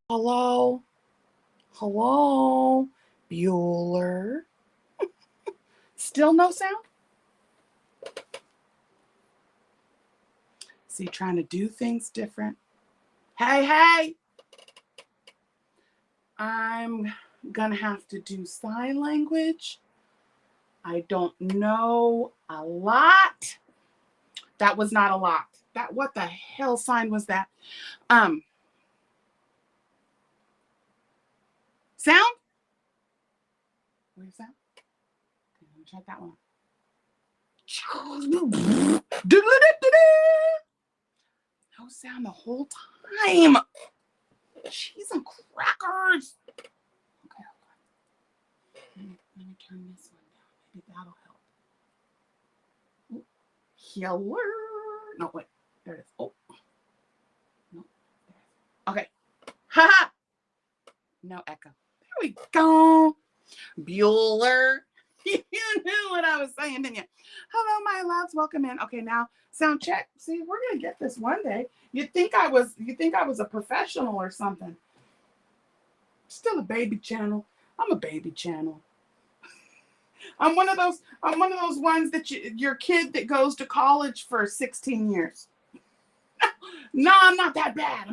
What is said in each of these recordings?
Hello? Hello? Bueller? Still no sound? See, trying to do things different. Hey! I'm gonna have to do sign language. I don't know a lot. That was not a lot. What the hell sign was that? Sound? Where's that? Okay, let me check that one. No sound the whole time. Cheese and crackers. Okay, hold on. Let me turn this one down. Maybe that'll help. Healer. No, wait. There it is. Oh. No. Okay. Ha! No echo. There we go. Bueller. You knew what I was saying, didn't you? Hello, my loves. Welcome in. Okay, now sound check. See, we're gonna get this one day. You'd think I was a professional or something. Still a baby channel. I'm a baby channel. I'm one of those ones that your kid that goes to college for 16 years. No, I'm not that bad.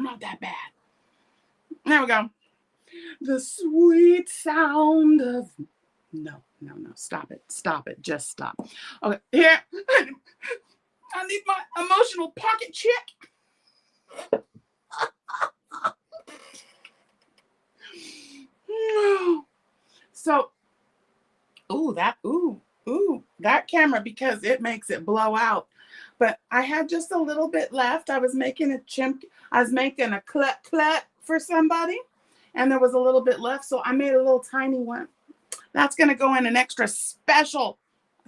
There we go. The sweet sound of no. Stop it. Just stop. Okay, here. I need my emotional pocket check. So, that camera, because it makes it blow out. But I had just a little bit left. I was making a cluck for somebody, and there was a little bit left, so I made a little tiny one. That's gonna go in an extra special.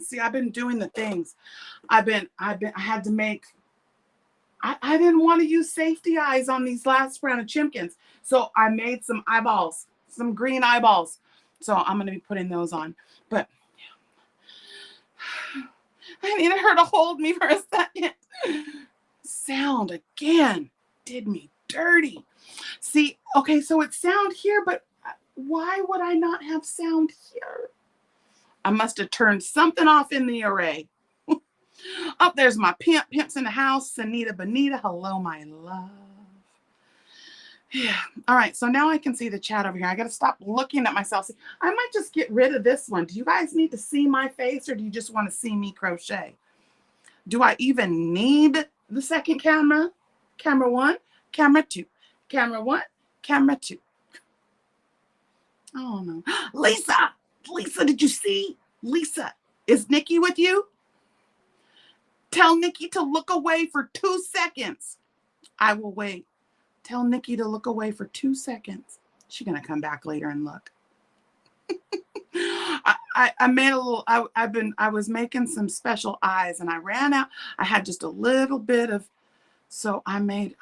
See, I've been doing the things. I had to make. I didn't want to use safety eyes on these last round of Chimkins, so I made some eyeballs, some green eyeballs. So I'm gonna be putting those on. But I needed her to hold me for a second. Sound again did me dirty. See, okay, so it's sound here, but why would I not have sound here? I must have turned something off in the array. Oh, there's my pimp. Pimp's in the house. Anita Bonita. Hello, my love. Yeah. All right. So now I can see the chat over here. I got to stop looking at myself. I might just get rid of this one. Do you guys need to see my face, or do you just want to see me crochet? Do I even need the second camera? Camera 1, camera 2. Camera 1, camera 2. Oh, no. Lisa, did you see? Lisa, is Nikki with you? Tell Nikki to look away for 2 seconds. I will wait. Tell Nikki to look away for 2 seconds. She's going to come back later and look. I made a little, I was making some special eyes, and I ran out. I had just a little bit of, so I made,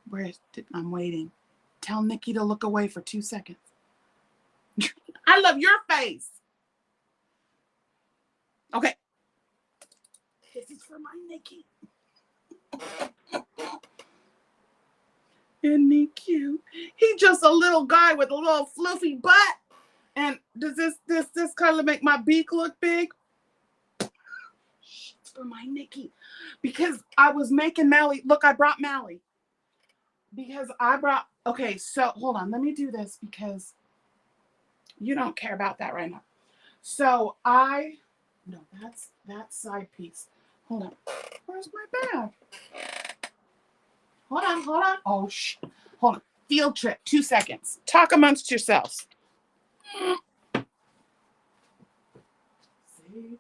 where is it? I'm waiting. Tell Nikki to look away for 2 seconds. I love your face. Okay. This is for my Nikki. Isn't he cute? He's just a little guy with a little fluffy butt. And does this color make my beak look big? It's for my Nikki. Because I was making Mally. Look, I brought Mally. Okay, so hold on. Let me do this because you don't care about that right now. So no, that's that side piece. Hold on. Where's my bag? Hold on. Oh, hold on. Field trip, 2 seconds. Talk amongst yourselves. See,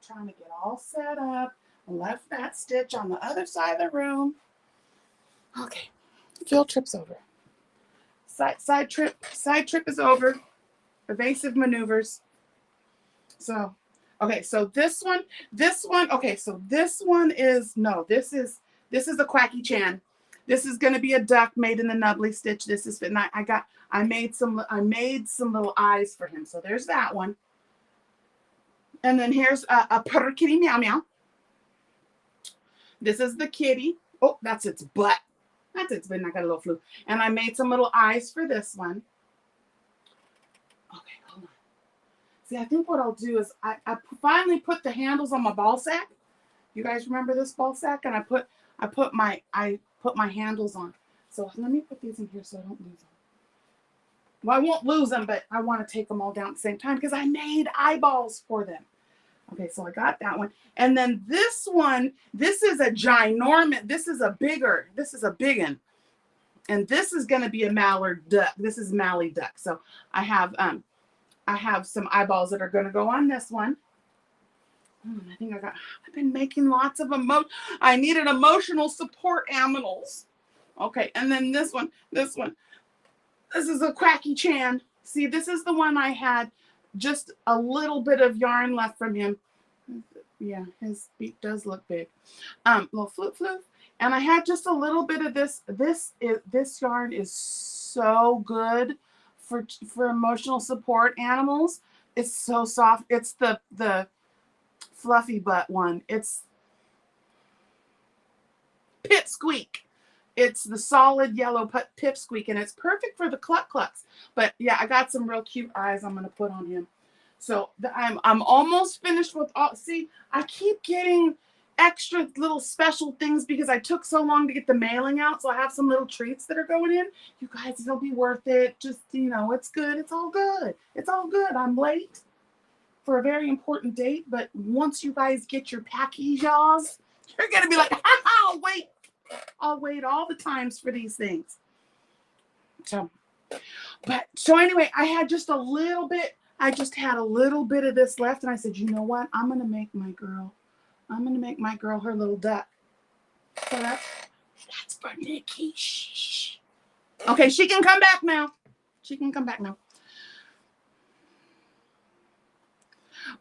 trying to get all set up. Left that stitch on the other side of the room. Okay, field trip's over. Side trip is over. Evasive maneuvers. So, okay, so this one, okay, so this one is, no, this is a Quacky Chan. This is going to be a duck made in the nubbly stitch. This is, and I made some little eyes for him. So there's that one. And then here's a purr kitty meow meow. This is the kitty. Oh, that's its butt. That's it. It's been, I got a little flu. And I made some little eyes for this one. Okay, hold on. See, I think what I'll do is I finally put the handles on my ball sack. You guys remember this ball sack? And I put my handles on. So let me put these in here so I don't lose them. Well, I won't lose them, but I want to take them all down at the same time because I made eyeballs for them. Okay, so I got that one. And then this one, this is a ginormous, this is a big one. And this is going to be a mallard duck. This is Mally duck. So I have some eyeballs that are going to go on this one. I think I've been making lots of I needed emotional support animals. Okay, and then this one. This is a Quacky Chan. See, this is the one I had just a little bit of yarn left from him. Yeah, his beak does look big. Little floof. And I had just a little bit of this. This yarn is so good for emotional support animals. It's so soft. It's the fluffy butt one. It's Pipsqueak. It's the solid yellow Pipsqueak, and it's perfect for the clucks. But yeah, I got some real cute eyes I'm gonna put on him. So I'm almost finished with all. See, I keep getting extra little special things because I took so long to get the mailing out. So I have some little treats that are going in. You guys, it'll be worth it. Just, it's good. It's all good. It's all good. I'm late for a very important date, but once you guys get your packages, you're gonna be like, I'll wait all the times for these things. So anyway, I had just a little bit. I just had a little bit of this left, and I said, you know what? I'm gonna make my girl her little duck. So that's for Nikki. Shh. Okay, she can come back now.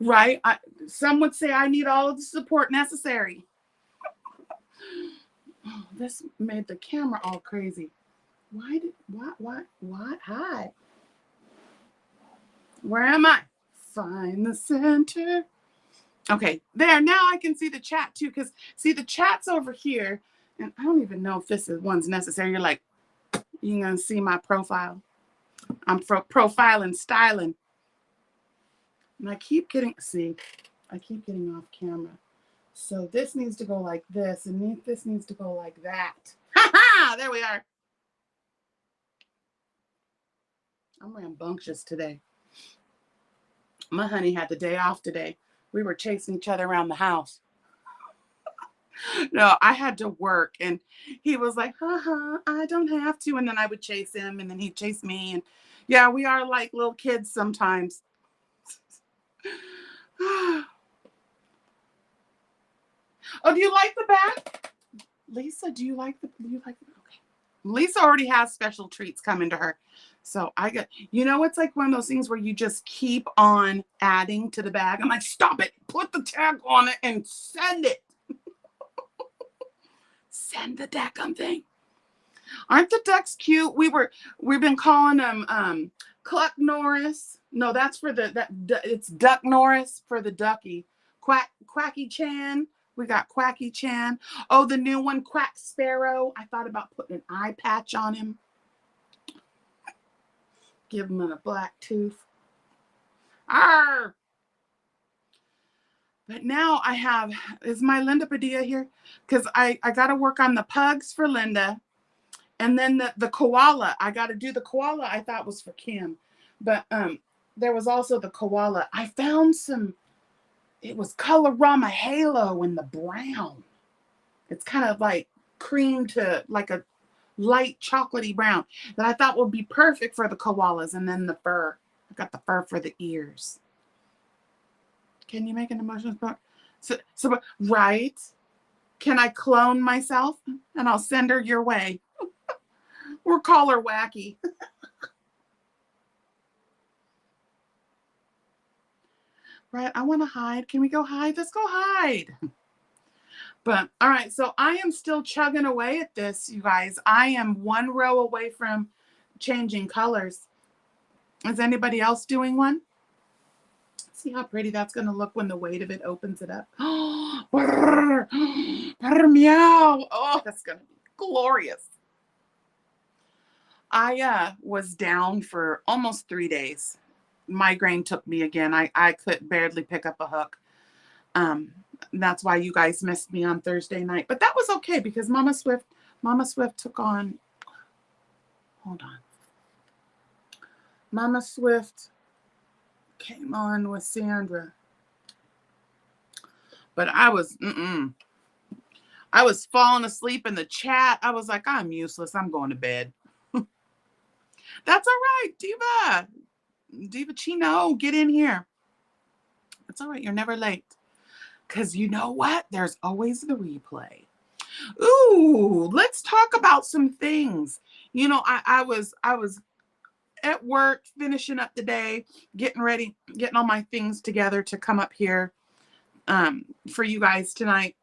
Right? Some would say I need all of the support necessary. Oh, this made the camera all crazy. What? Hi. Where am I? Find the center. Okay, there. Now I can see the chat too, because see the chat's over here, and I don't even know if this one's necessary. You're like, you're gonna see my profile. I'm profiling, styling, and I keep getting off camera. So this needs to go like this, and this needs to go like that. Ha ha! There we are. I'm rambunctious today. My honey had the day off today. We were chasing each other around the house. No, I had to work, and he was like, I don't have to. And then I would chase him, and then he'd chase me. And yeah, we are like little kids sometimes. Oh, do you like the back? Lisa, do you like the okay. Lisa already has special treats coming to her. So it's like one of those things where you just keep on adding to the bag. I'm like, stop it. Put the tag on it and send it. Send the daggum thing. Aren't the ducks cute? We've been calling them Cluck Norris. No, that's for it's Duck Norris for the ducky. Quacky Chan. We got Quacky Chan. Oh, the new one, Quack Sparrow. I thought about putting an eye patch on him. Give him a black tooth. Arr! But now is my Linda Padilla here? Because I got to work on the pugs for Linda. And then the koala. I got to do the koala I thought was for Kim. But there was also the koala. I found it was Colorama Halo in the brown. It's kind of like cream to like a light chocolatey brown that I thought would be perfect for the koalas. And then the fur. I got the fur for the ears. Can you make an emotional support? So right? Can I clone myself? And I'll send her your way. Or call her Wacky. Right, I want to hide. Can we go hide? Let's go hide. But, all right, so I am still chugging away at this, you guys. I am one row away from changing colors. Is anybody else doing one? See how pretty that's going to look when the weight of it opens it up. Oh, meow. Oh, that's going to be glorious. I was down for almost 3 days. Migraine took me again. I could barely pick up a hook. Um, that's why you guys missed me on Thursday night. But that was okay because Mama Swift took on, hold on. Mama Swift came on with Sandra. But I was falling asleep in the chat. I was like, I'm useless. I'm going to bed. That's all right, Diva. Diva Chino, get in here. It's all right. You're never late. Because you know what? There's always the replay. Ooh, let's talk about some things. You know, I was at work finishing up the day, getting ready, getting all my things together to come up here for you guys tonight.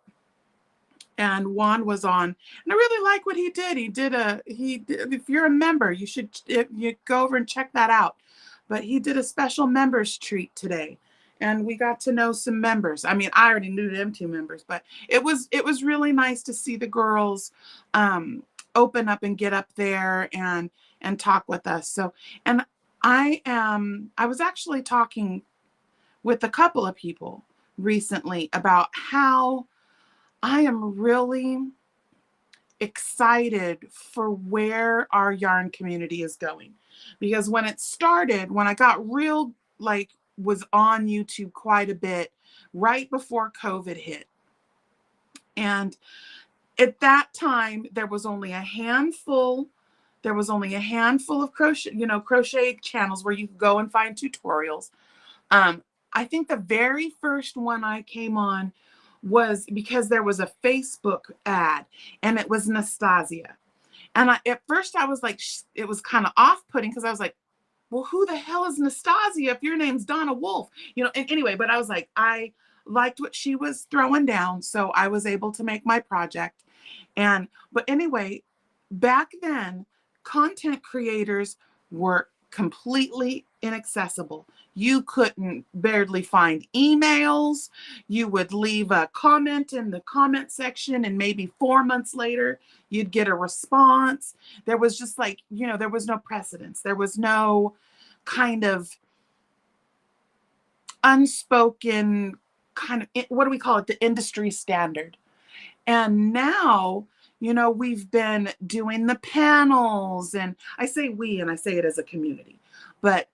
And Juan was on, and I really like what he did. If you're a member, you go over and check that out. But he did a special members treat today, and we got to know some members. I mean, I already knew them 2 members, but it was really nice to see the girls open up and get up there and talk with us. So, and I was actually talking with a couple of people recently about how I am really excited for where our yarn community is going. Because when it started, when I got real, was on YouTube quite a bit right before COVID hit. And at that time, there was only a handful of crochet channels where you could go and find tutorials. I think the very first one I came on was because there was a Facebook ad and it was Nastasia. And at first I was like, it was kind of off-putting because I was like, well, who the hell is Nastasia if your name's Donna Wolf? And anyway, but I was like, I liked what she was throwing down. So I was able to make my project. But anyway, back then, content creators were completely inaccessible. You couldn't barely find emails. You would leave a comment in the comment section, and maybe 4 months later, you'd get a response. There was just there was no precedence. There was no kind of unspoken kind of, what do we call it? The industry standard. And now, we've been doing the panels, and I say we, and I say it as a community, but,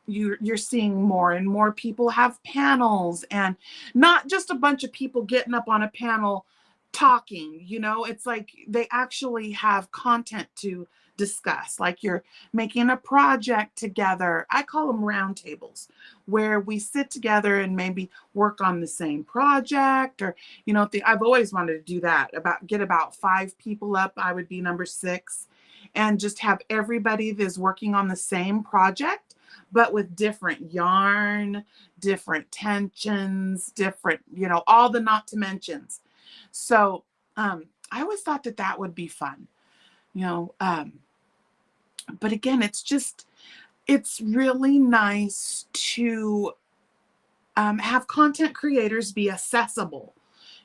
you're seeing more and more people have panels, and not just a bunch of people getting up on a panel talking, it's like they actually have content to discuss. Like you're making a project together. I call them roundtables, where we sit together and maybe work on the same project, or I've always wanted to do that. Get about 5 people up. I would be number 6, and just have everybody that's working on the same project, but with different yarn, different tensions, different, all the not to mentions. So I always thought that would be fun, but again, it's really nice to have content creators be accessible,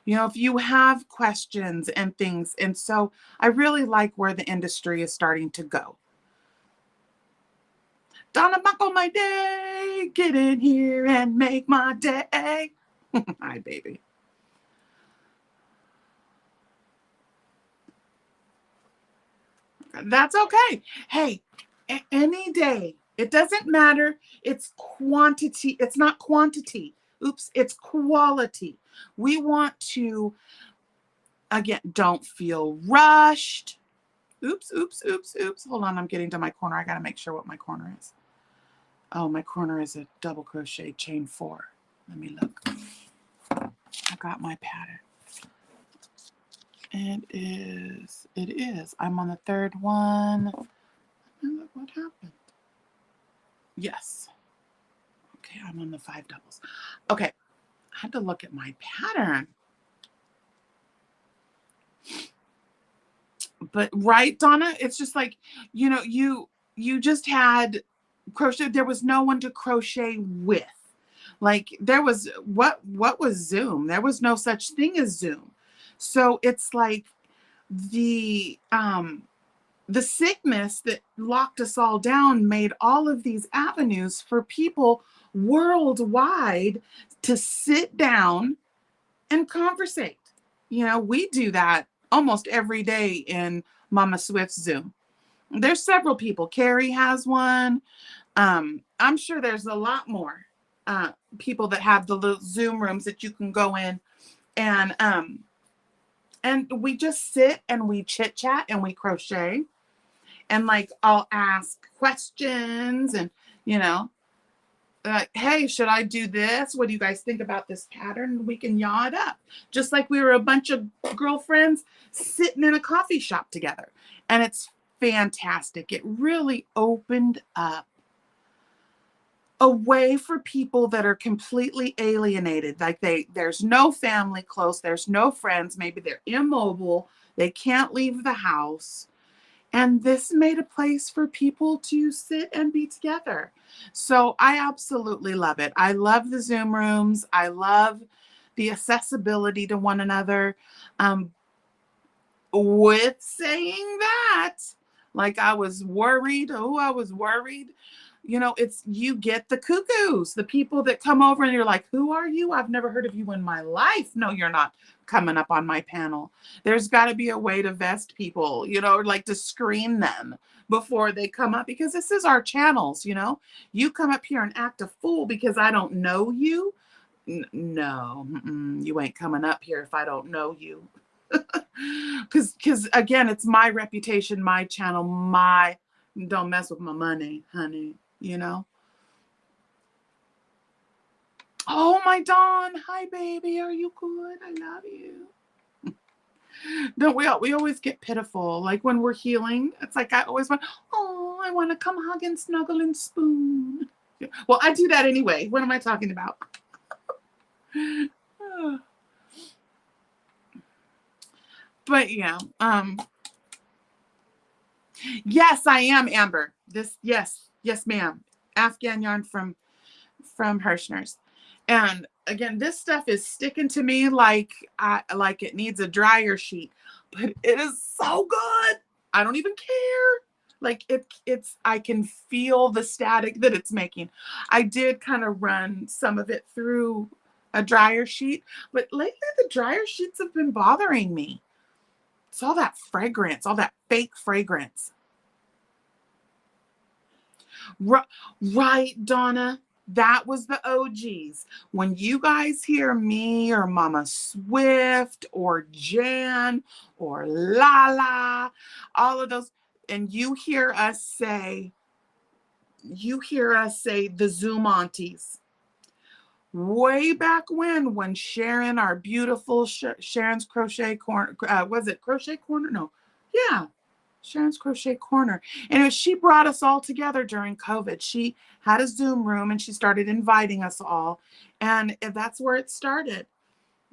if you have questions and things. And so I really like where the industry is starting to go. Donna Buckle my day, get in here and make my day. Hi, baby. That's okay. Hey, any day. It doesn't matter. It's quantity. It's not quantity. Oops, it's quality. We want to, again, don't feel rushed. Oops. Hold on, I'm getting to my corner. I got to make sure what my corner is. Oh, my corner is a double crochet chain 4. Let me look. I got my pattern. It is. I'm on the 3rd one. Look what happened. Yes. Okay, I'm on the 5 doubles. Okay, I had to look at my pattern. But right, Donna, it's just like, you just had crochet. There was no one to crochet with. Like there was, what was Zoom? There was no such thing as Zoom. So it's like the the sickness that locked us all down made all of these avenues for people worldwide to sit down and conversate. You know, we do that almost every day in Mama Swift's Zoom. There's several people. Carrie has one. I'm sure there's a lot more people that have the little Zoom rooms that you can go in, and we just sit and we chit chat and we crochet, and like I'll ask questions, and you know, hey, should I do this? What do you guys think about this pattern? We can yaw it up, just like we were a bunch of girlfriends sitting in a coffee shop together. And it's fantastic. It really opened up a way for people that are completely alienated. Like there's no family close, there's no friends, maybe they're immobile, they can't leave the house. And this made a place for people to sit and be together. So I absolutely love it. I love the Zoom rooms. I love the accessibility to one another. With saying that, like I was worried. You know, it's, you get the cuckoos, the people that come over and you're like, who are you? I've never heard of you in my life. No, you're not coming up on my panel. There's got to be a way to vest people, you know, like to screen them before they come up, because this is our channels, you know. You come up here and act a fool because I don't know you. No, you ain't coming up here if I don't know you. Because again, it's my reputation, my channel, don't mess with my money, honey, you know. Oh, my Dawn, hi baby, are you good? I love you. Don't we always get pitiful, like when we're healing. It's like I always want, oh, I want to come hug and snuggle and spoon. Well, I do that anyway. What am I talking about? But yeah, yes, I am Amber. Yes, ma'am. Afghan yarn from Hirschner's. And again, this stuff is sticking to me like it needs a dryer sheet, but it is so good. I don't even care. Like it's I can feel the static that it's making. I did kind of run some of it through a dryer sheet, but lately the dryer sheets have been bothering me. It's all that fragrance, all that fake fragrance. Right, Donna. That was the OGs. When you guys hear me or Mama Swift or Jan or Lala, all of those, and you hear us say the Zoom aunties. Way back when Sharon, our beautiful Sharon's Crochet Corner, was it Crochet Corner? No. Yeah. Sharon's Crochet Corner. And she brought us all together during COVID. She had a Zoom room and she started inviting us all. And that's where it started.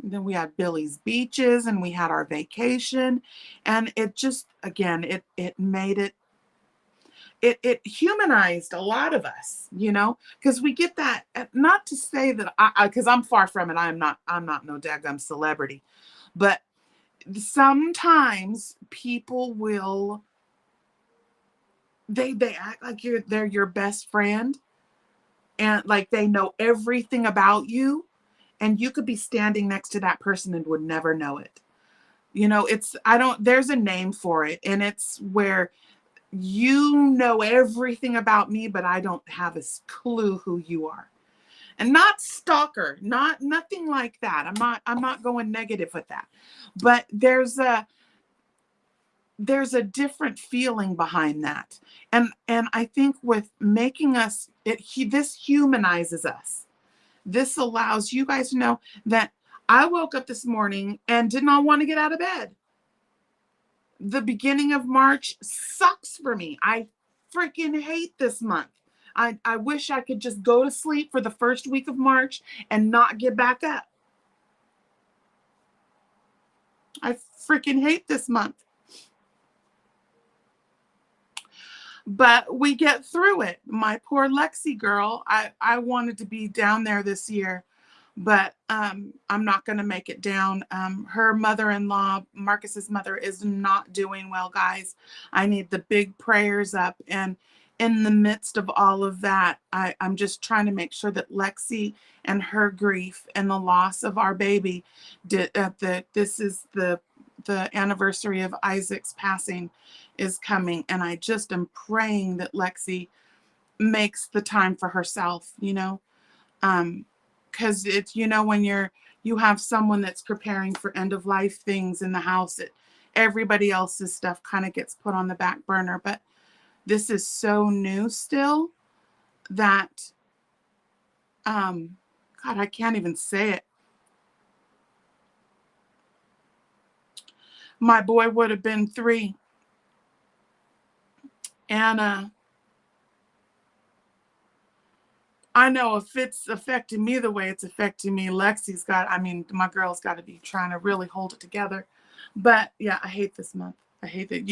And then we had Billy's Beaches and we had our vacation. And it just, again, it made it humanized a lot of us, you know, because we get that, not to say that because I'm far from it. I'm not no daggum celebrity, but sometimes people will, they act like they're your best friend, and like they know everything about you, and you could be standing next to that person and would never know it. You know, there's a name for it, and it's where you know everything about me, but I don't have a clue who you are. And not stalker, nothing like that. I'm not going negative with that. But there's a different feeling behind that. And I think with making us, this humanizes us. This allows you guys to know that I woke up this morning and did not want to get out of bed. The beginning of March sucks for me. I freaking hate this month. I wish I could just go to sleep for the first week of March and not get back up. I freaking hate this month. But we get through it. My poor Lexi girl, I wanted to be down there this year, but I'm not going to make it down. Her mother-in-law, Marcus's mother, is not doing well, guys. I need the big prayers up. And in the midst of all of that, I'm just trying to make sure that Lexi and her grief and the loss of our baby, this is the anniversary of Isaac's passing is coming. And I just am praying that Lexi makes the time for herself, because it's, when you have someone that's preparing for end of life things in the house, everybody else's stuff kind of gets put on the back burner. But this is so new still that God, I can't even say it. My boy would have been 3, and I know if it's affecting me the way it's affecting me, my girl's got to be trying to really hold it together. But yeah, I hate this month. I hate that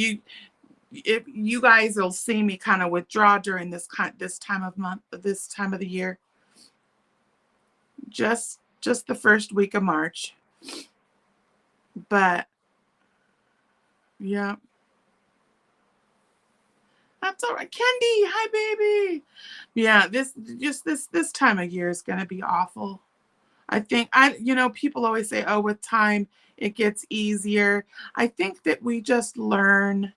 if you guys will see me kind of withdraw during this time of the year. Just the first week of March. But yeah. That's all right. Kendi, hi baby. Yeah, this time of year is going to be awful. I think people always say, oh, with time it gets easier. I think that we just learn,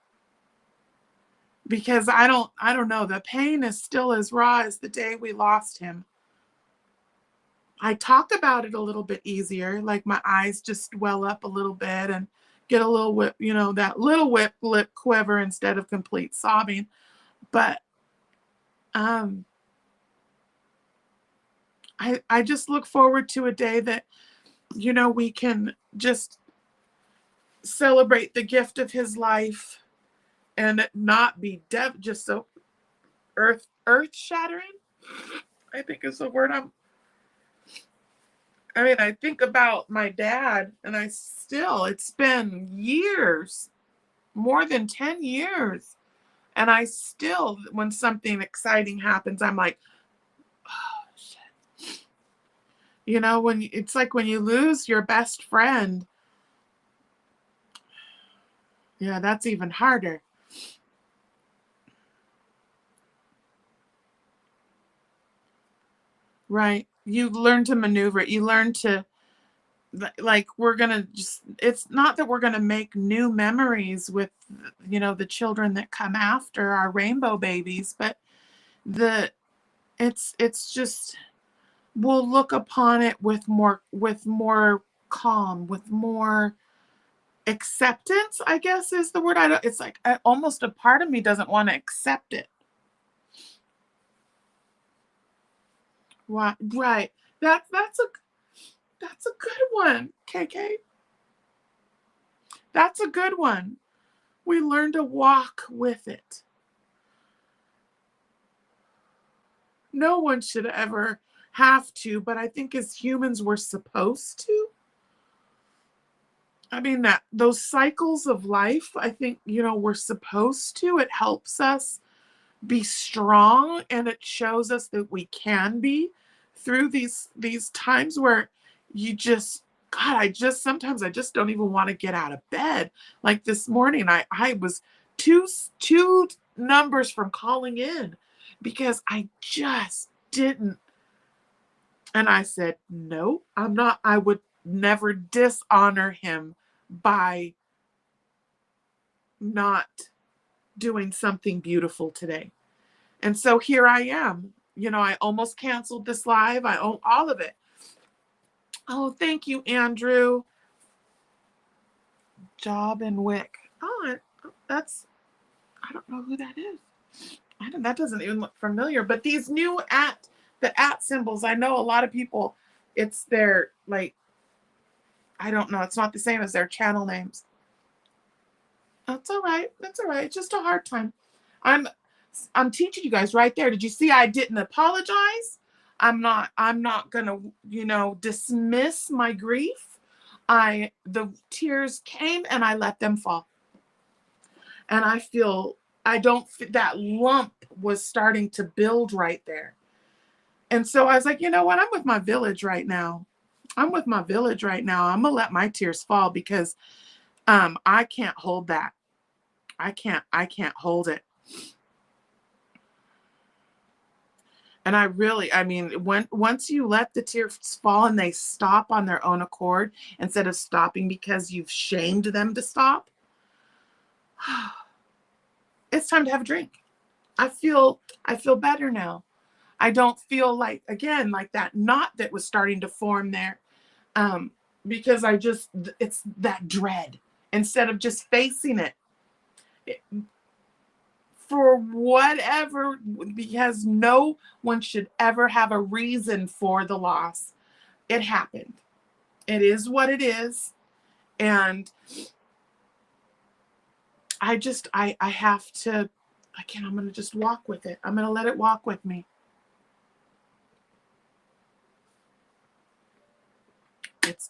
because I don't know, the pain is still as raw as the day we lost him. I talk about it a little bit easier, like my eyes just swell up a little bit and get a little whip, that little whip lip quiver instead of complete sobbing. But I just look forward to a day that, we can just celebrate the gift of his life and it not be just so earth shattering, I think is the word. I think about my dad, and it's been years, more than 10 years. And I still, when something exciting happens, I'm like, oh, shit. It's like when you lose your best friend. Yeah, that's even harder. Right. You learn to maneuver. You learn to, it's not that we're going to make new memories with, the children that come after our rainbow babies, but it's just, we'll look upon it with more calm, with more acceptance, I guess is the word. It's like almost a part of me doesn't want to accept it. Right. That's a good one, KK. That's a good one. We learn to walk with it. No one should ever have to, but I think as humans we're supposed to. That those cycles of life, I think, we're supposed to. It helps us be strong, and it shows us that we can be through these times where you just, God, sometimes I just don't even want to get out of bed. Like this morning, I was two numbers from calling in because I just didn't. And I said, no, I'm not. I would never dishonor him by not doing something beautiful today. And so here I am. I almost canceled this live. I own all of it. Oh, thank you, Andrew. Job and Wick. Oh, I don't know who that is. That doesn't even look familiar. But these new the @ symbols, I know a lot of people, it's their, I don't know. It's not the same as their channel names. That's all right. That's all right. It's just a hard time. I'm teaching you guys right there. Did you see I didn't apologize? I'm not gonna, dismiss my grief. The tears came and I let them fall. And that lump was starting to build right there. And so I was like, you know what? I'm with my village right now. I'm with my village right now. I'm gonna let my tears fall because I can't hold that. I can't hold it. And I mean, once you let the tears fall and they stop on their own accord instead of stopping because you've shamed them to stop, it's time to have a drink. I feel better now. I don't feel like, again, like that knot that was starting to form there. Um, because it's that dread instead of just facing it. For whatever, because no one should ever have a reason for the loss. It happened. It is what it is. And I have to, I'm going to just walk with it. I'm going to let it walk with me.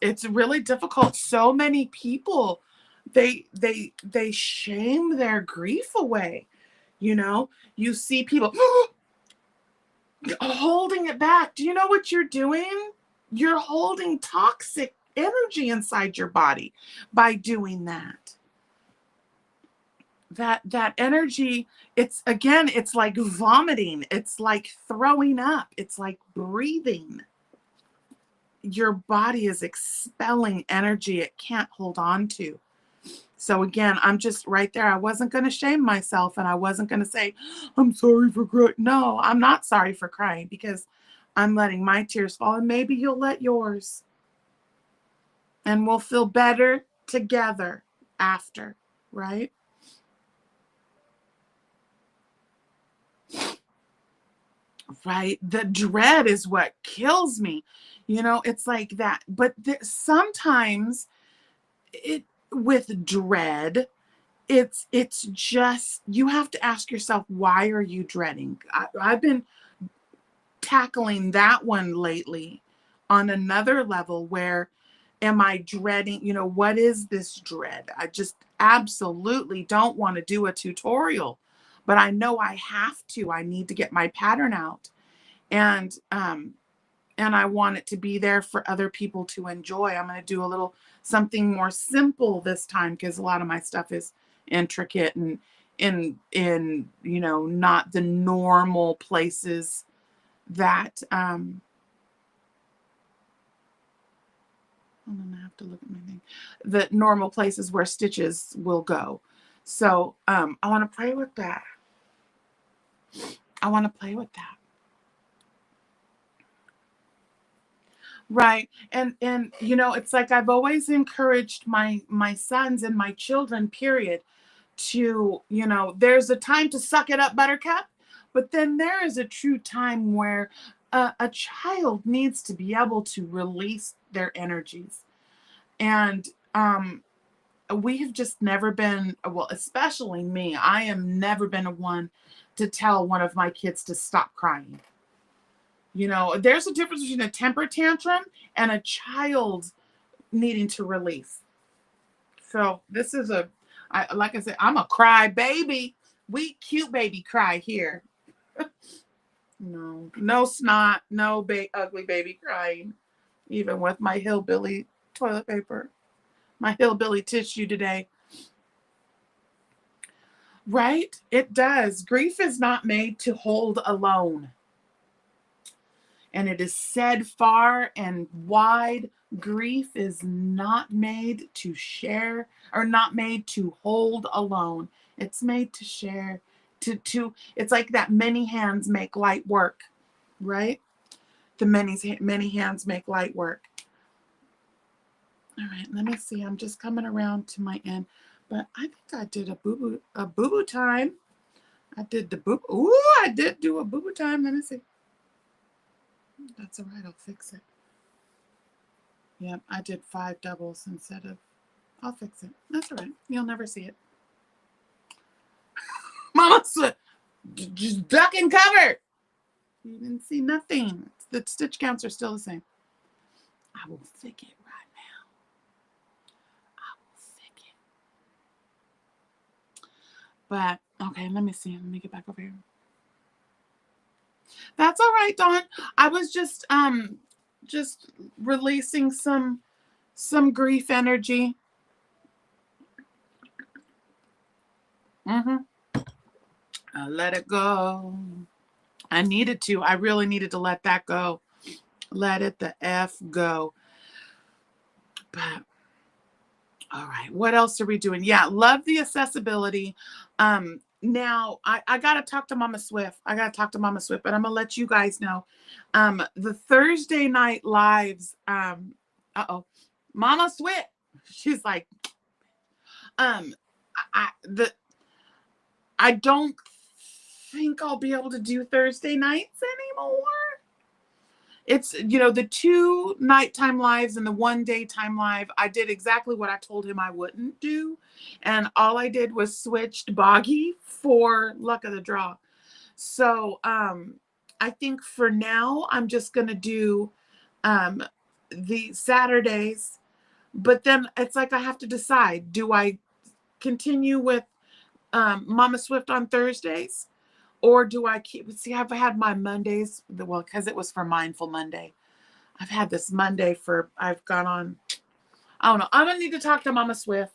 It's really difficult. So many people, they shame their grief away. You see people holding it back. Do you know what you're doing? You're holding toxic energy inside your body by doing that. That energy, it's like vomiting. It's like throwing up. It's like breathing. Your body is expelling energy it can't hold on to. So again, I'm just right there. I wasn't going to shame myself and I wasn't going to say, I'm sorry for crying. No, I'm not sorry for crying because I'm letting my tears fall and maybe you'll let yours. And we'll feel better together after, right? Right. The dread is what kills me. It's like that. But sometimes it with dread, it's just, you have to ask yourself, why are you dreading? I've been tackling that one lately on another level. Where am I dreading? What is this dread? I just absolutely don't want to do a tutorial, but I know I have to. I need to get my pattern out. And I want it to be there for other people to enjoy. I'm going to do a little something more simple this time because a lot of my stuff is intricate and in not the normal places that hold on, I have to look at my thing. The normal places where stitches will go. So I want to play with that. I want to play with that. Right. And it's like I've always encouraged my sons and my children, period, to, there's a time to suck it up, buttercup, but then there is a true time where a child needs to be able to release their energies. And we have just never been, well, especially me, I have never been a one to tell one of my kids to stop crying. There's a difference between a temper tantrum and a child needing to release. So this is like I said, I'm a cry baby. We cute baby cry here. No snot, no ugly baby crying, even with my hillbilly toilet paper, my hillbilly tissue today. Right? It does. Grief is not made to hold alone. And it is said far and wide, grief is not made to share or not made to hold alone. It's made to share, it's like that many hands make light work, right? The many hands make light work. All right, let me see. I'm just coming around to my end, but I think I did a boo-boo time. I did the boo. Ooh, I did do a boo-boo time. Let me see. That's all right. I'll fix it. Yep, I did 5 doubles instead of. I'll fix it. That's all right. You'll never see it. Mama said, just duck and cover. You didn't see nothing. The stitch counts are still the same. I will fix it right now. I will fix it. But, okay, let me see. Let me get back over here. That's all right, Dawn. I was just just releasing some grief energy. Mm-hmm. I let it go. I needed to. I really needed to let that go. Let it the F go. But all right, what else are we doing? Yeah, love the accessibility. Now I gotta talk to Mama Swift. I gotta talk to Mama Swift, but I'm gonna let you guys know. The Thursday night lives, uh-oh, Mama Swift. She's like, um, I don't think I'll be able to do Thursday nights anymore. It's, the 2 nighttime lives and the 1 daytime live. I did exactly what I told him I wouldn't do. And all I did was switched Boggy for luck of the draw. So I think for now, I'm just going to do the Saturdays. But then it's like I have to decide, do I continue with Mama Swift on Thursdays? Or do I I've had my Mondays, well, because it was for Mindful Monday. I've had this Monday I've gone on, I don't know. I'm going to need to talk to Mama Swift.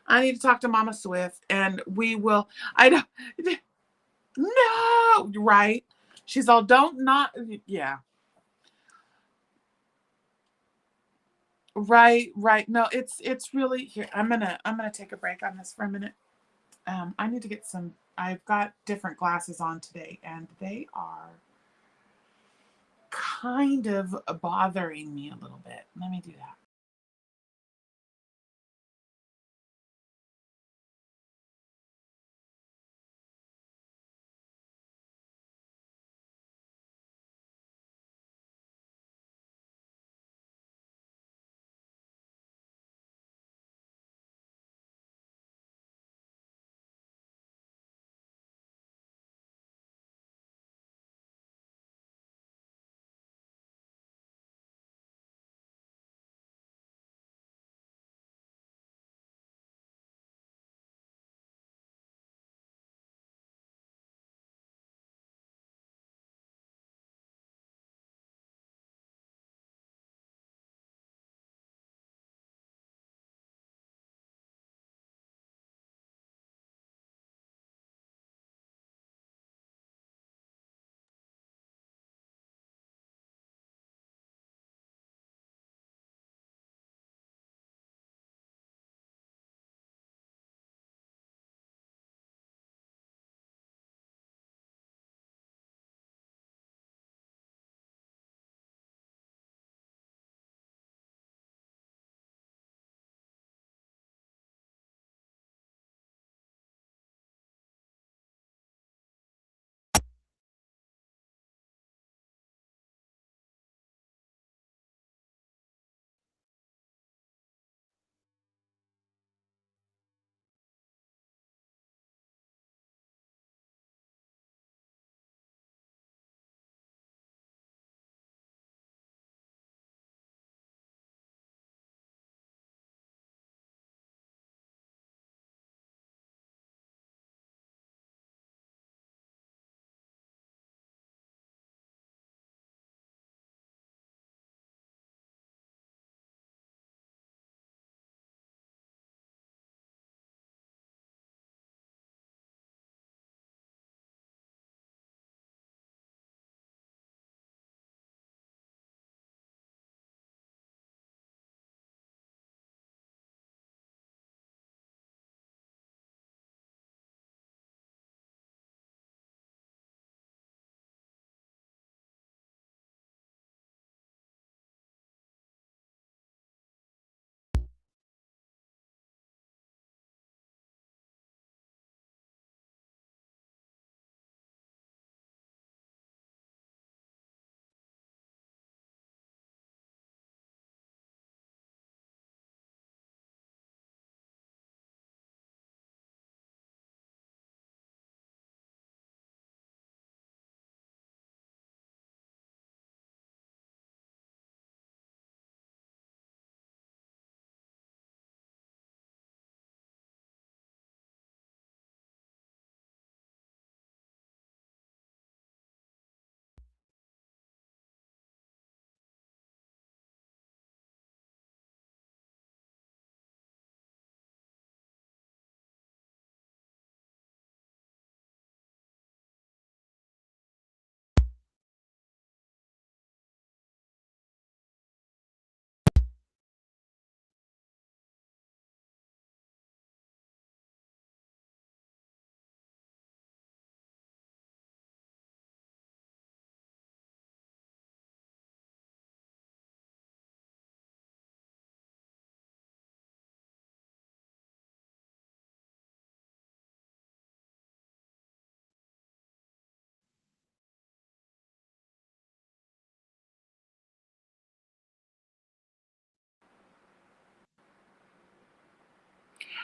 I need to talk to Mama Swift and we will, I don't, no, right? She's all, don't not, yeah. Right. No, it's really, here, I'm going to take a break on this for a minute. I need to get I've got different glasses on today and they are kind of bothering me a little bit. Let me do that.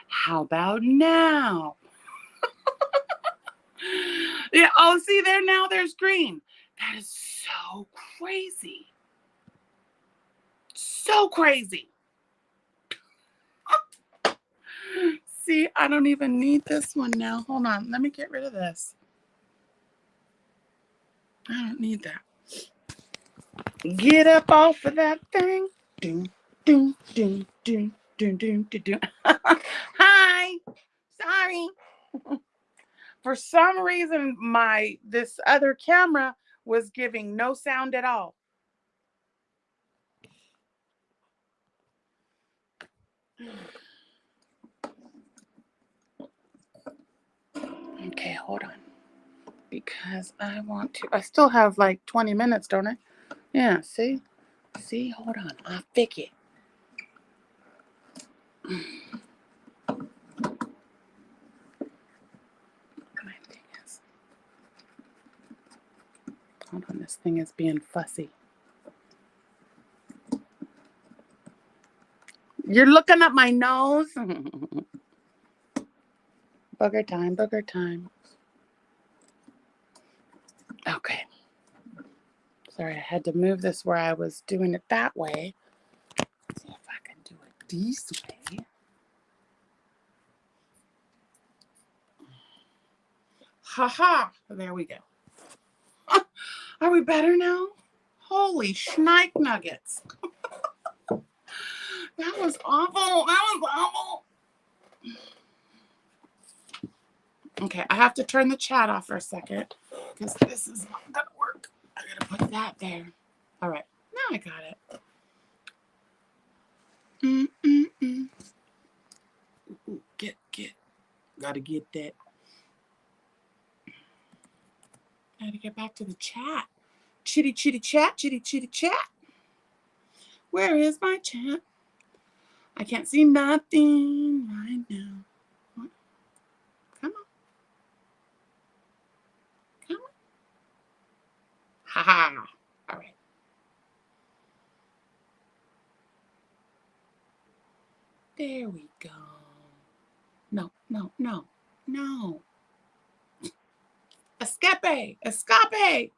How about now? Yeah, oh, see there now there's green. That is so crazy. So crazy. See, I don't even need this one now. Hold on, let me get rid of this. I don't need that. Get up off of that thing. Doom, doom, doom, doom, doom, doom, doom, doom. Hi. Sorry. For some reason, this other camera was giving no sound at all. Okay, hold on. Because I want to. I still have like 20 minutes, don't I? Yeah, see? See? Hold on. I'll fix it. My thing is. Hold on. This thing is being fussy. You're looking at my nose? Booger time, booger time. Okay. Sorry, I had to move this where I was doing it that way. Let's see if I can do it this way. Ha! There we go. Are we better now? Holy schnick nuggets. That was awful. That was awful. Okay, I have to turn the chat off for a second because this is not going to work. I got to put that there. All right, now I got it. Get. Gotta get that. Gotta get back to the chat. Chitty chat. Where is my chat? I can't see nothing right now. What? Come on. Ha. All right. There we go. No. Escape.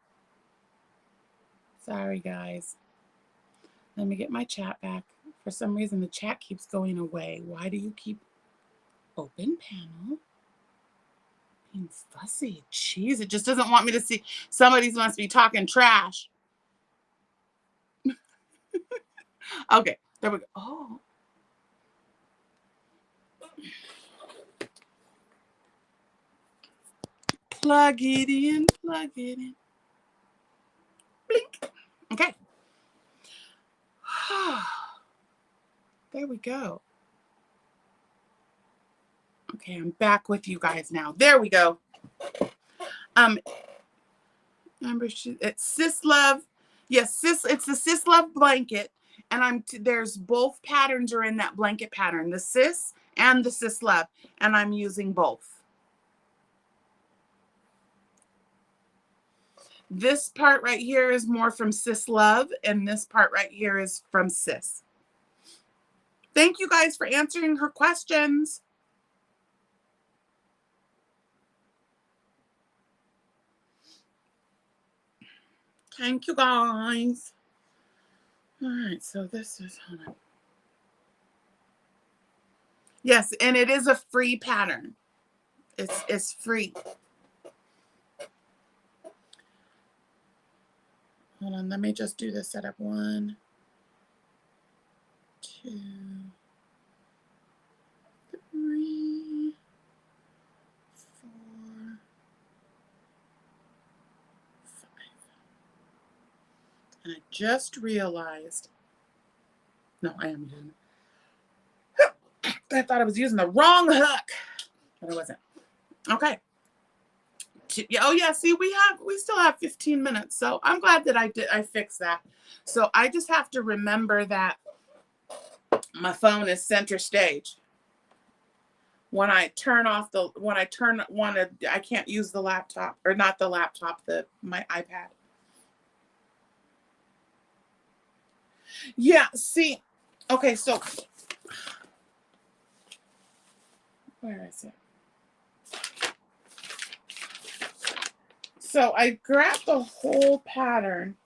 Sorry, guys. Let me get my chat back. For some reason, the chat keeps going away. Why do you keep open panel? Being fussy. Jeez, it just doesn't want me to see. Somebody must be talking trash. Okay, there we go. Oh. Plug it in. Blink. Okay. There we go. Okay, I'm back with you guys now. There we go. Remember, it's Sis Love. Yes, it's the Sis Love blanket, and there's both patterns are in that blanket pattern, the Sis and the Sis Love, and I'm using both. This part right here is more from Sis Love, and this part right here is from Sis. Thank you guys for answering her questions. Thank you guys. All right, so this is, hold on. Yes, and it is a free pattern. It's free. Hold on, let me just do the setup. 1, 2, 3, 4, 5. And I just realized, no, I am using it. I thought I was using the wrong hook, but I wasn't. Okay. Oh yeah, see, we still have 15 minutes, so I'm glad that I fixed that. So I just have to remember that my phone is center stage. When I turn off I can't use the laptop, or not the laptop, my iPad. Yeah, see, okay, so Where is it? So I grabbed the whole pattern,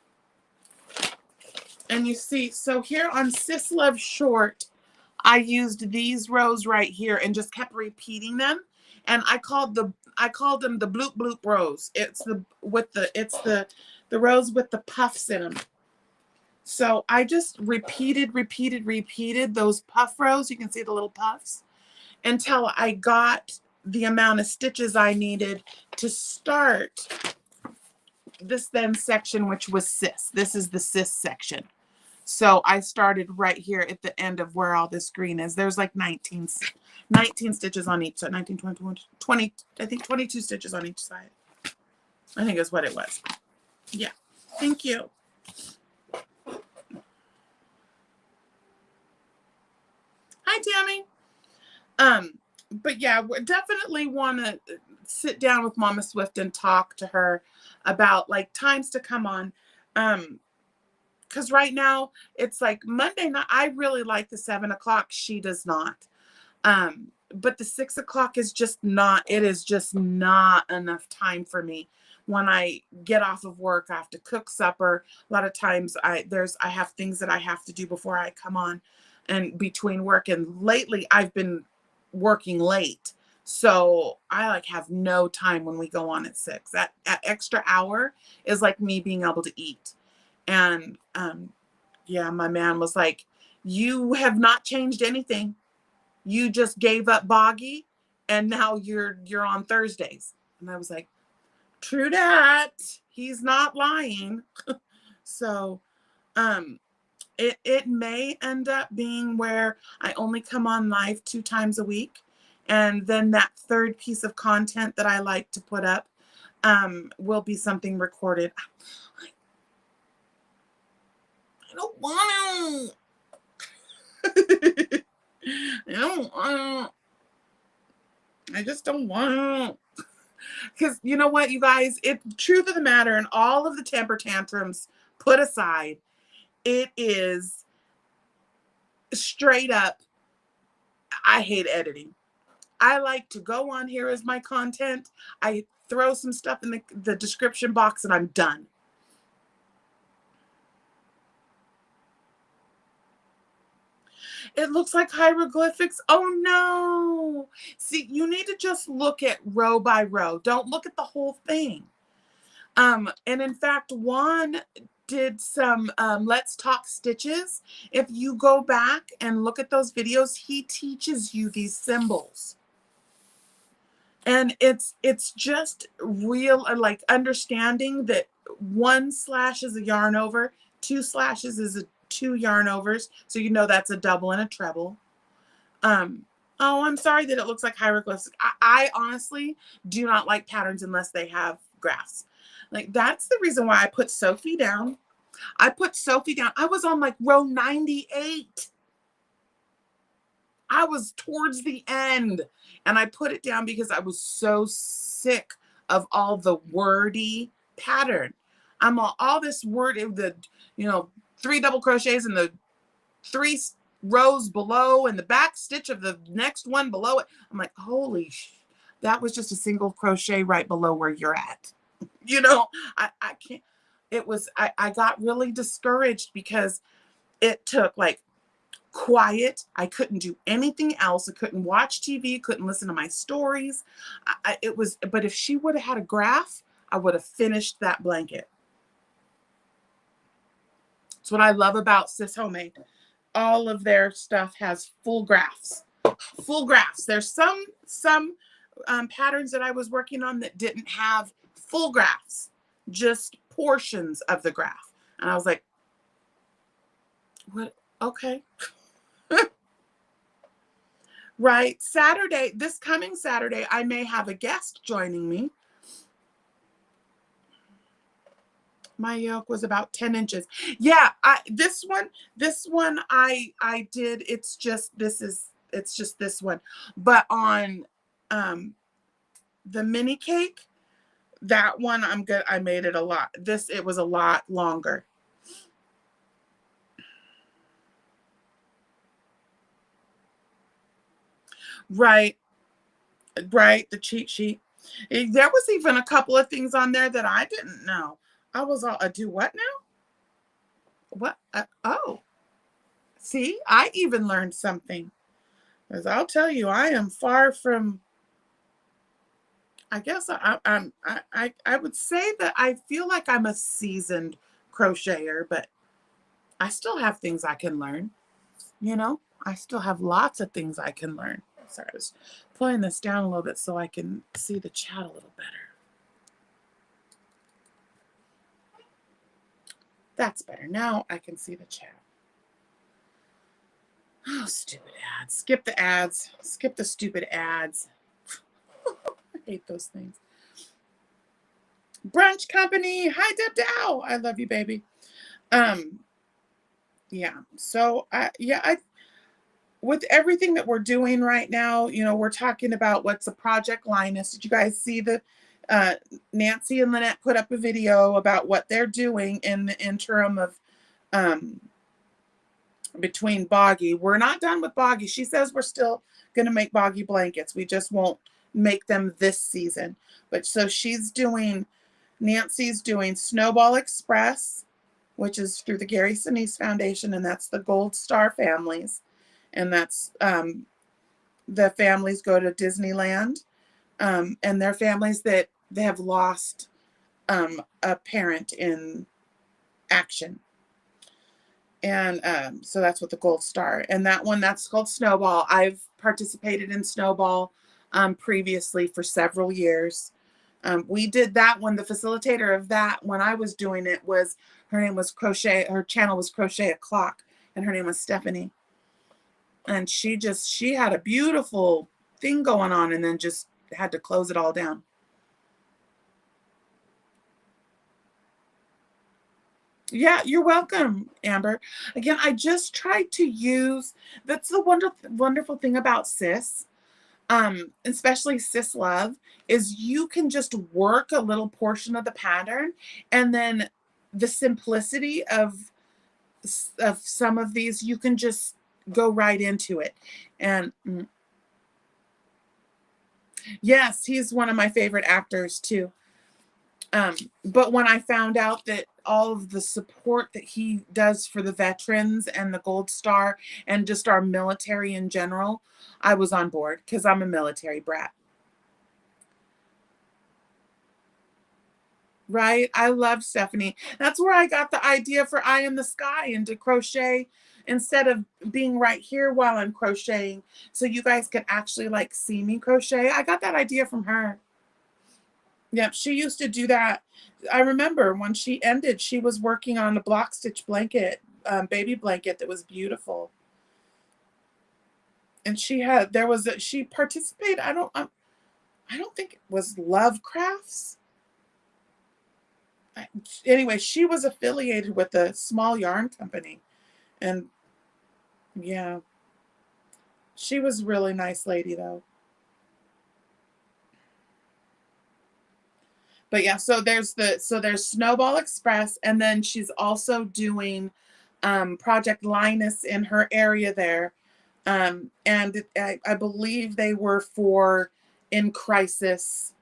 and you see, so here on Sis Love Short, I used these rows right here and just kept repeating them. And I called them the bloop bloop rows. It's the rows with the puffs in them. So I just repeated those puff rows. You can see the little puffs until I got the amount of stitches I needed to start this then section, which was Sis. This is the Sis section. So I started right here at the end of where all this green is. There's like 19 stitches on each side. 19, 20, I think 22 stitches on each side. I think is what it was. Yeah. Thank you. Hi, Tammy. But yeah, we definitely want to sit down with Mama Swift and talk to her about like times to come on. Because right now it's like Monday night. I really like the 7 o'clock. She does not. But the 6 o'clock is just not, it is just not enough time for me. When I get off of work, I have to cook supper. A lot of times I have things that I have to do before I come on and between work. And lately I've been working late. So I like have no time when we go on at 6. That extra hour is like me being able to eat. And yeah, my man was like, you have not changed anything. You just gave up Boggy and now you're on Thursdays. And I was like, true that. He's not lying. So it may end up being where I only come on live 2 times a week. And then that third piece of content that I like to put up will be something recorded. I don't want to. I just don't want to. Because you know what, you guys, truth of the matter, and all of the temper tantrums put aside, it is straight up, I hate editing. I like to go on here as my content. I throw some stuff in the description box and I'm done. It looks like hieroglyphics. Oh no. See, you need to just look at row by row. Don't look at the whole thing. And in fact, Juan did some Let's Talk Stitches. If you go back and look at those videos, he teaches you these symbols. And it's just real, like understanding that 1 slash is a yarn over, 2 slashes is 2 yarn overs. So you know that's a double and a treble. Oh, I'm sorry that it looks like hieroglyphs. I honestly do not like patterns unless they have graphs. Like that's the reason why I put Sophie down. I put Sophie down. I was on like row 98. I was towards the end and I put it down because I was so sick of all the wordy pattern. I'm all this word, the 3 double crochets and the 3 rows below and the back stitch of the next one below it. I'm like, holy that was just a single crochet right below where you're at. I can't. It was, I got really discouraged because it took like quiet. I couldn't do anything else. I couldn't watch TV, couldn't listen to my stories. But if she would have had a graph, I would have finished that blanket. That's what I love about Sis Homemade. All of their stuff has full graphs. Full graphs. There's some patterns that I was working on that didn't have full graphs, just portions of the graph. And I was like, what? Okay. Right. Saturday, this coming Saturday, I may have a guest joining me. My yoke was about 10 inches. Yeah, this one I did, it's just this one. But on the mini cake, that one I'm good. I made it a lot. It was a lot longer. Right. right, the cheat sheet. There was even a couple of things on there that I didn't know. I was all, do what now? What? Oh, see, I even learned something. Because I'll tell you, I am far from. I guess I would say that I feel like I'm a seasoned crocheter, but I still have things I can learn. You know, I still have lots of things I can learn. Sorry, I was pulling this down a little bit so I can see the chat a little better. That's better. Now I can see the chat. Oh, stupid ads. Skip the ads. Skip the stupid ads. I hate those things. Brunch Company. Hi, Debdow. I love you, baby. Yeah. So, I with everything that we're doing right now, you know, we're talking about what's a Project Linus. Did you guys see the Nancy and Lynette put up a video about what they're doing in the interim of um, between Boggy? We're not done with Boggy. She says we're still going to make Boggy blankets. We just won't make them this season. But so Nancy's doing Snowball Express, which is through the Gary Sinise Foundation, and that's the Gold Star families. And that's the families go to Disneyland, and they're families that they have lost a parent in action. And so that's what the Gold Star. And that one, that's called Snowball. I've participated in Snowball previously for several years. We did that one. The facilitator of that, when I was doing it, was, her name was Crochet. Her channel was Crochet O'Clock, and her name was Stephanie. And she had a beautiful thing going on, and then just had to close it all down. Yeah, you're welcome, Amber. Again, I just tried to use, that's the wonderful thing about Sis, especially Sis Love, is you can just work a little portion of the pattern, and then the simplicity of some of these, you can just go right into it. And yes, he's one of my favorite actors too. But when I found out that all of the support that he does for the veterans and the Gold Star and just our military in general, I was on board because I'm a military brat. Right? I love Stephanie. That's where I got the idea for Eye in the Sky, and to crochet instead of being right here while I'm crocheting, so you guys can actually like see me crochet. I got that idea from her. Yep, she used to do that. I remember when she ended, she was working on a block stitch blanket, baby blanket that was beautiful. And she participated. I don't think it was Love Crafts. Anyway, she was affiliated with a small yarn company, and yeah, she was a really nice lady though. But yeah, so there's Snowball Express, and then she's also doing Project Linus in her area there. And I believe they were for in crisis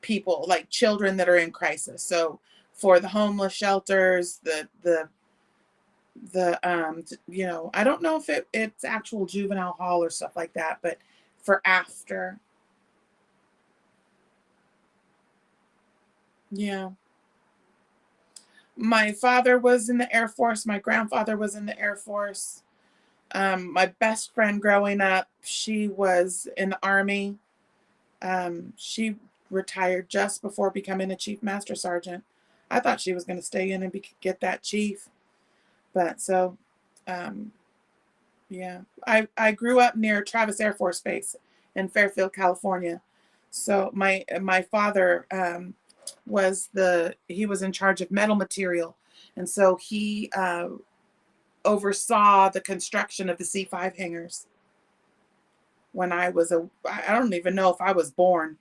people, like children that are in crisis. So for the homeless shelters, you know, I don't know if it's actual juvenile hall or stuff like that, but for after. Yeah. My father was in the Air Force. My grandfather was in the Air Force. My best friend growing up, she was in the Army. She retired just before becoming a Chief Master Sergeant. I thought she was going to stay in and get that chief. But so, yeah. I grew up near Travis Air Force Base in Fairfield, California. So my father he was in charge of metal material. And so he oversaw the construction of the C5 hangars when I don't even know if I was born.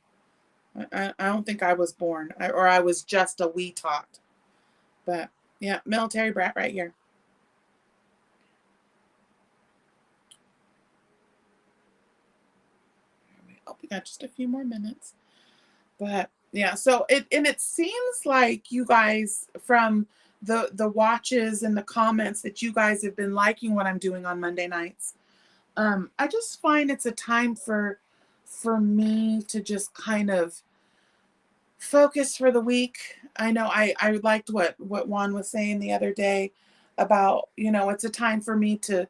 I don't think I was born, or I was just a wee tot. But yeah, military brat right here. we got just a few more minutes. But yeah, so it seems like you guys from the watches and the comments that you guys have been liking what I'm doing on Monday nights. I just find it's a time for me to just kind of focus for the week. I know I liked what Juan was saying the other day about, it's a time for me to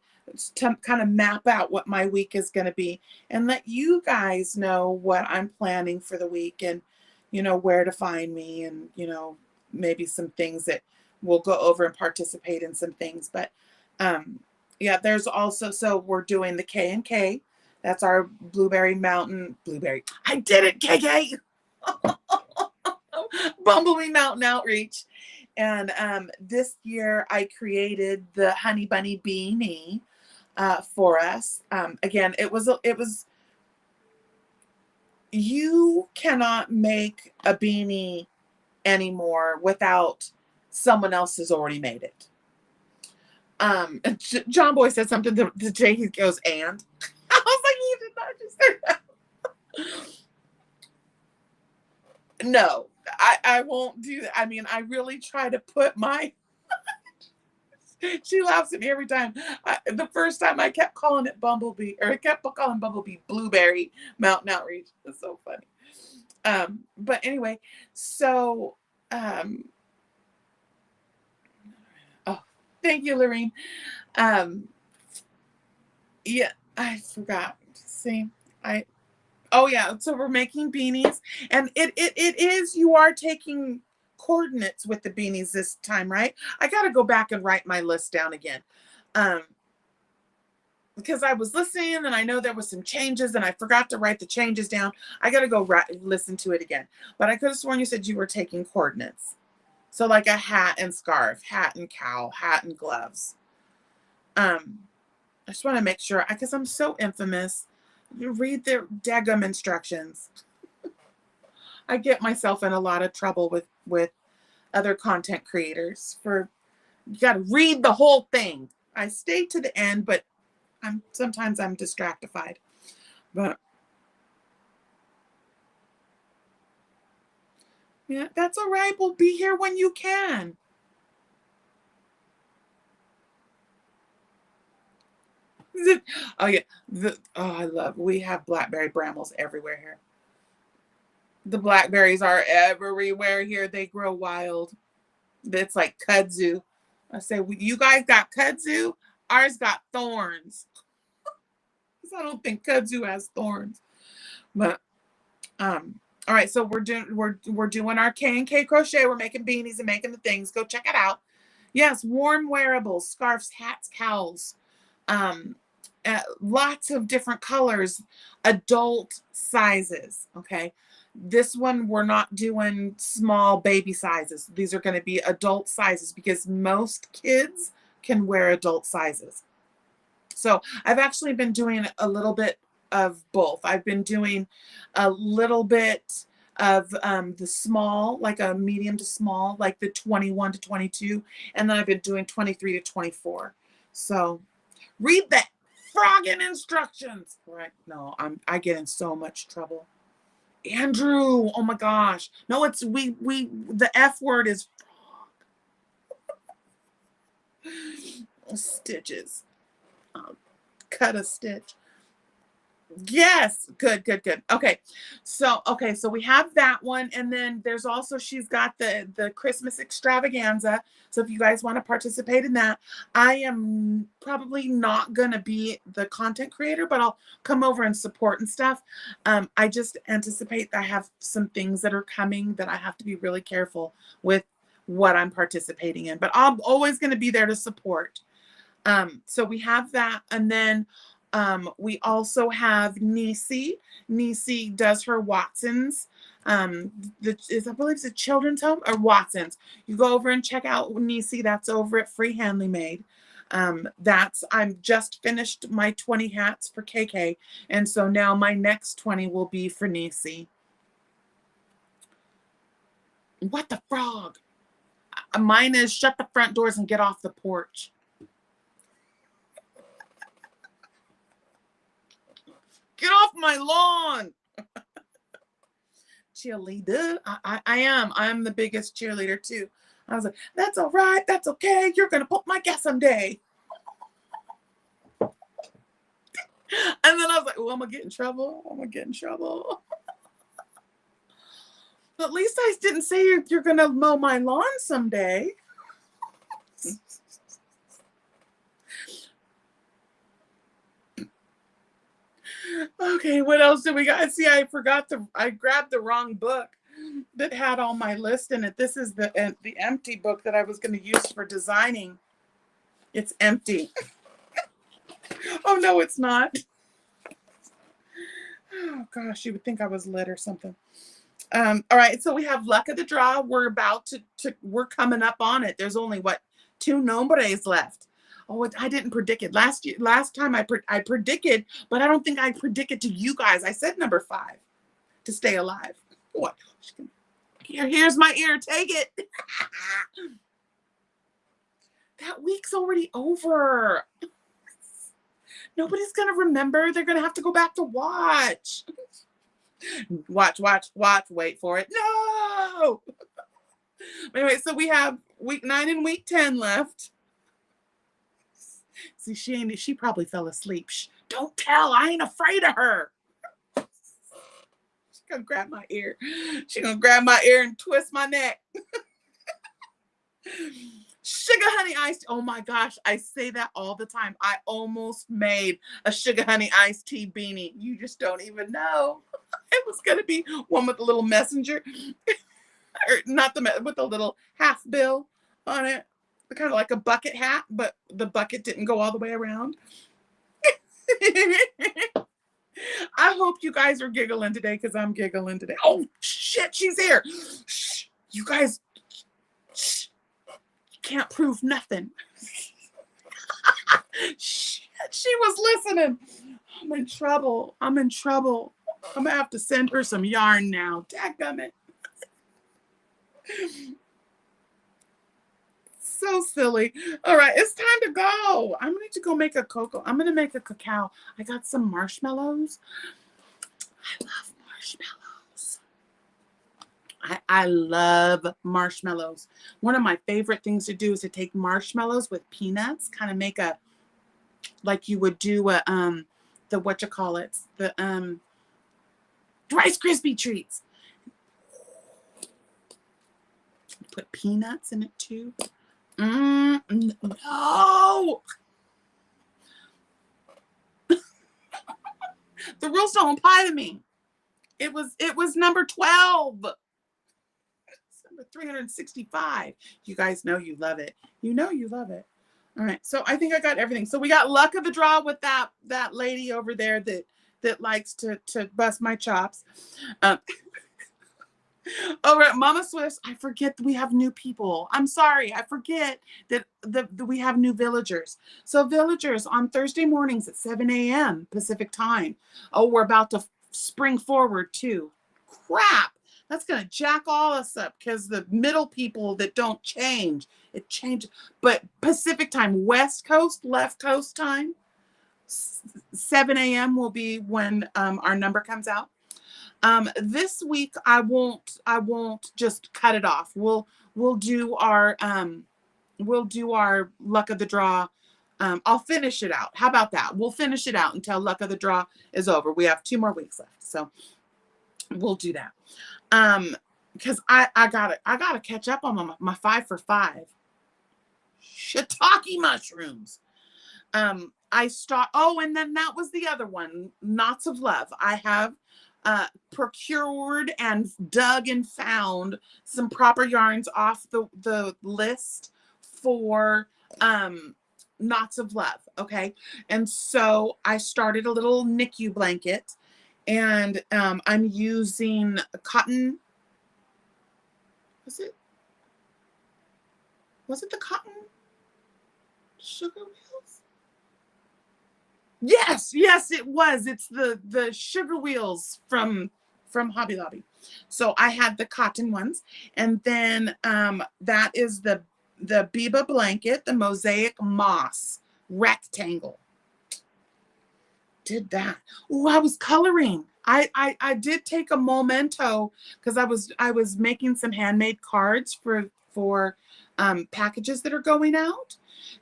kind of map out what my week is going to be and let you guys know what I'm planning for the week and, where to find me and, maybe some things that we'll go over and participate in some things. But yeah, there's also, so we're doing the K&K. That's our Blueberry Mountain, I did it, KK! Bumblebee Mountain Outreach. And this year I created the Honey Bunny beanie for us. Again, it was you cannot make a beanie anymore without someone else has already made it. John Boy said something today. He goes, and I was like, you did not just say that. No, I won't do that. I mean, I really try to put my she laughs at me every time. The first time I kept calling it Bumblebee, or I kept calling Bumblebee Blueberry Mountain Outreach. It's so funny. But anyway, so oh, thank you, Lorene. Yeah, I forgot. See, oh yeah, so we're making beanies, and it is, you are taking coordinates with the beanies this time, right? I got to go back and write my list down again. Because I was listening and I know there was some changes and I forgot to write the changes down. I got to go listen to it again. But I could have sworn you said you were taking coordinates. So like a hat and scarf, hat and cowl, hat and gloves. I just want to make sure, because I'm so infamous. You read their daggum instructions. I get myself in a lot of trouble with other content creators for, you got to read the whole thing. I stay to the end, but sometimes I'm distractified. But yeah, that's all right. We'll be here when you can. Oh yeah, we have blackberry brambles everywhere here. The blackberries are everywhere here. They grow wild. It's like kudzu. I say, you guys got kudzu? Ours got thorns. I don't think kudzu has thorns. But all right, so we're doing our K&K crochet. We're making beanies and making the things. Go check it out. Yes, warm wearables, scarves, hats, cowls. Lots of different colors, adult sizes. Okay, this one we're not doing small baby sizes. These are going to be adult sizes because most kids can wear adult sizes. So I've actually been doing a little bit of both. I've been doing a little bit of the small, like a medium to small, like the 21 to 22, and then I've been doing 23 to 24. So read the frogging instructions. Right? No, I get in so much trouble. Andrew, oh my gosh. No, it's the F word is frog. Stitches. Cut a stitch. Yes, good. Okay, so we have that one, and then there's also, she's got the Christmas extravaganza. So if you guys want to participate in that, I am probably not gonna be the content creator, but I'll come over and support and stuff. I just anticipate that I have some things that are coming that I have to be really careful with what I'm participating in, but I'm always going to be there to support. So we have that, and then we also have Nisi. Nisi does her Watsons. I believe it's a children's home or Watsons. You go over and check out Nisi. That's over at Free Handly Made. I'm just finished my 20 hats for KK, and so now my next 20 will be for Nisi. What the frog? Mine is shut the front doors and get off the porch. Get off my lawn. cheerleader. I am. I'm the biggest cheerleader too. I was like, that's all right. That's okay. You're going to put my gas someday. And then I was like, oh, I'm going to get in trouble. I'm going to get in trouble. But at least I didn't say you're going to mow my lawn someday. Okay, what else do we got? See, I grabbed the wrong book that had all my list in it. This is the empty book that I was going to use for designing. It's empty. Oh, no, it's not. Oh, gosh, you would think I was lit or something. All right, so we have luck of the draw. We're about we're coming up on it. There's only, what, 2 nombres left. Oh, I didn't predict it. Last time I predicted, but I don't think I predicted to you guys. I said number 5 to stay alive. What? Here's my ear. Take it. That week's already over. Nobody's going to remember. They're going to have to go back to watch. Watch. Wait for it. No. Anyway, so we have week 9 and week 10 left. See, she probably fell asleep. Shh, don't tell. I ain't afraid of her. She's going to grab my ear. She's going to grab my ear and twist my neck. Sugar honey iced. Oh my gosh, I say that all the time. I almost made a sugar honey iced tea beanie. You just don't even know. It was going to be one with a little messenger. Or not with a little half bill on it. Kind of like a bucket hat, but the bucket didn't go all the way around. I hope you guys are giggling today because I'm giggling today. Oh, shit, she's here. Shh, you guys, shh, you can't prove nothing. Shit, she was listening. I'm in trouble. I'm going to have to send her some yarn now. Dadgummit. So silly. All right, it's time to go. I'm going to go make a cocoa. I'm going to make a cacao. I got some marshmallows. I love marshmallows. I love marshmallows. One of my favorite things to do is to take marshmallows with peanuts, kind of make a, like you would do a, the Rice Krispie treats. Put peanuts in it too. No. The rules don't apply to me. It was number 12. It's number 365. You guys know you love it. You know you love it. All right. So I think I got everything. So we got luck of the draw with that lady over there that likes to bust my chops. Over at Mama Swiss, I forget that we have new people. I'm sorry. I forget that we have new villagers. So villagers on Thursday mornings at 7 a.m. Pacific time. Oh, we're about to spring forward too. Crap. That's going to jack all us up because the middle people that don't change, it changes. But Pacific time, West Coast, left coast time, 7 a.m. will be when our number comes out. This week I won't just cut it off. We'll do our luck of the draw. I'll finish it out. How about that? We'll finish it out until luck of the draw is over. We have 2 more weeks left. So we'll do that. Because I gotta catch up on my 5 for 5 shiitake mushrooms. And then that was the other one, Knots of Love. I have procured and dug and found some proper yarns off the list for Knots of Love. Okay. And so I started a little NICU blanket, and I'm using cotton. Was it the cotton sugar wheels? Yes, it was. It's the sugar wheels from Hobby Lobby. So I had the cotton ones, and then that is the Biba blanket, the mosaic moss rectangle. Did that. Oh, I was coloring. I did take a memento because I was making some handmade cards for packages that are going out.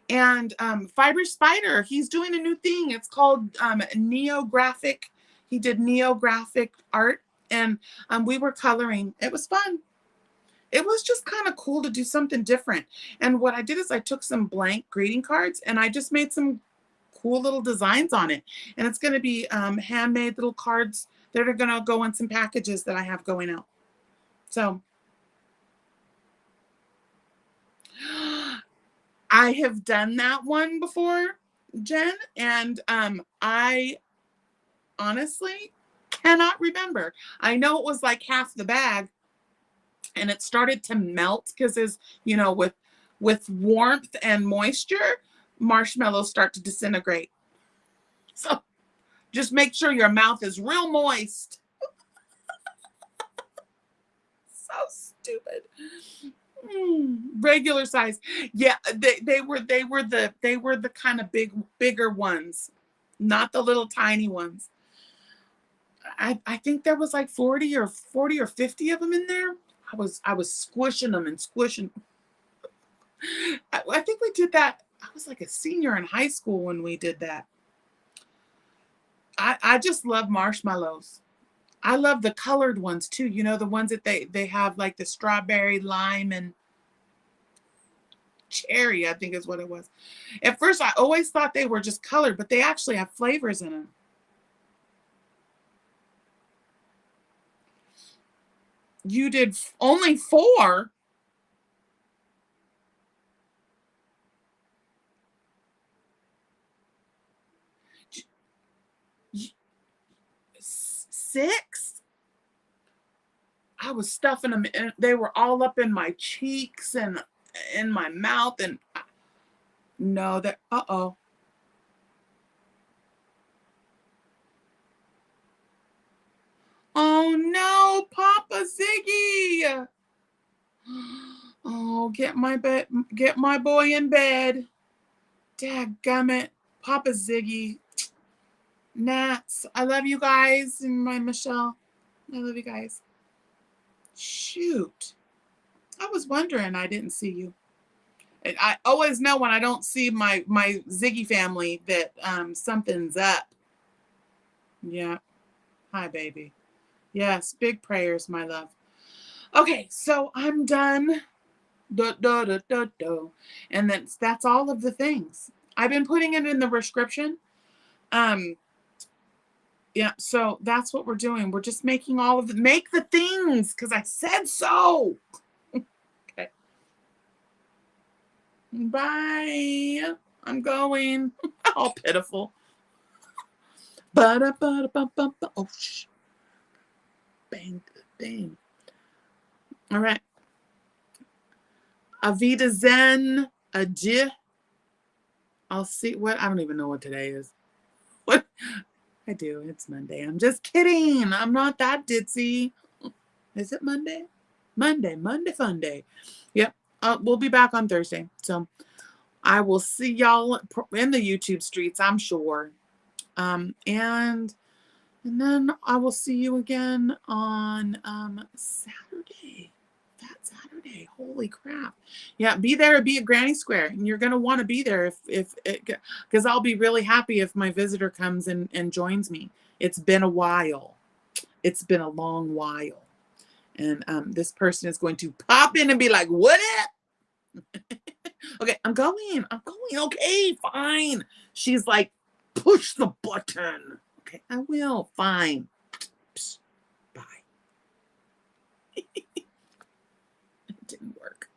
And Fiber Spider, he's doing a new thing. It's called Neographic. He did Neographic art, and we were coloring. It was fun. It was just kind of cool to do something different. And what I did is I took some blank greeting cards and I just made some cool little designs on it. And it's going to be handmade little cards that are going to go in some packages that I have going out. So I have done that one before, Jen, and I honestly cannot remember. I know it was like half the bag, and it started to melt because, as you know, with warmth and moisture, marshmallows start to disintegrate. So just make sure your mouth is real moist. So stupid. Regular size. Yeah, they were the kind of bigger ones, not the little tiny ones. I think there was like 40 or 50 of them in there. I was squishing them and squishing. I think we did that. I was like a senior in high school when we did that. I just love marshmallows. I love the colored ones too. You know, the ones that they have like the strawberry, lime, and cherry, I think is what it was. At first, I always thought they were just colored, but they actually have flavors in them. You did only 4? 6? I was stuffing them in. They were all up in my cheeks and in my mouth. And no, that, uh-oh. Oh no, Papa Ziggy. Oh, get my boy in bed. Dadgummit. Papa Ziggy. Nats. I love you guys. And my Michelle. I love you guys. Shoot. I was wondering, I didn't see you. And I always know when I don't see my Ziggy family that something's up. Yeah. Hi, baby. Yes, big prayers, my love. Okay, so I'm done. And that's all of the things. I've been putting it in the prescription. Yeah, so that's what we're doing. We're just making all of the make the things because I said so. Okay. Bye. I'm going. All pitiful. Oh, shh. Bang, bang. All right. Avita Zen. Adieu. I'll see what, I don't even know what today is. What? I do. It's Monday. I'm just kidding. I'm not that ditzy. Is it Monday? Monday fun day. Yep. We'll be back on Thursday. So I will see y'all in the YouTube streets, I'm sure. And then I will see you again on Saturday. That Saturday. Holy crap. Yeah, be there, be at Granny Square. And you're going to want to be there if because I'll be really happy if my visitor comes and joins me. It's been a while. It's been a long while. And this person is going to pop in and be like, what up? Okay, I'm going. Okay, fine. She's like, push the button. Okay, I will. Fine. Psst. Bye. It didn't work.